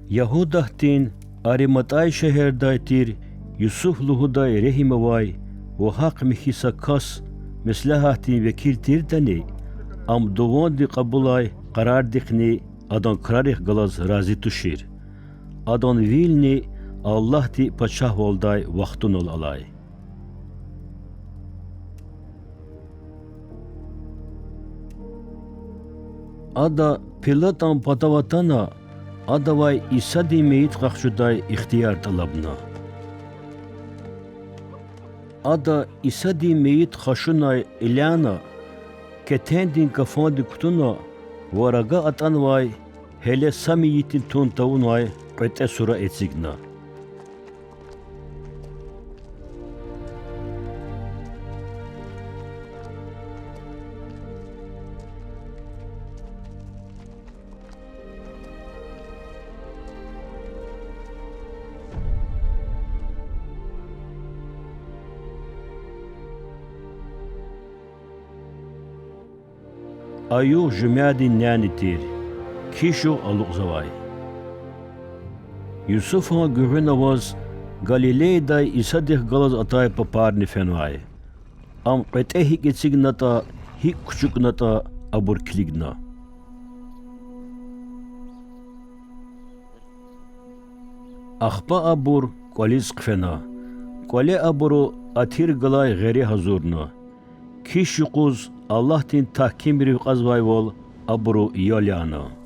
Yahudahtin Arimatay şeherdaytir Yusuf luhuday rehimavay ve hak mihisa kas mislahahtin vekiltir dani am dovan di kabulay karar dikni adan kararih galaz razi tuşir. Adan vilni Allah ti paçah volday vaktun ol alay. Ada pilatan patavatana adavay İsa di meyit kakşuday ihtiyar talabna. Ada İsa di meyit kaşunay ilyana ketendin kafandi kutuna varaga atan vay hele samiyitin tuntavun vay qete sura etsigna. Ayu jümyadin nanitir, kişo aluqzavay. Yusuf'a güven avaz, Galile'day İsadih galaz atay papar nifenvay. Am qete hik etsignata, hik küçüknata abur kiligna. Akhpa abur kolis qfena, kole aburu atir galay geri hazurna. Kiş yuquz Allah tin tahkim bir qazvay vol abru yolyana.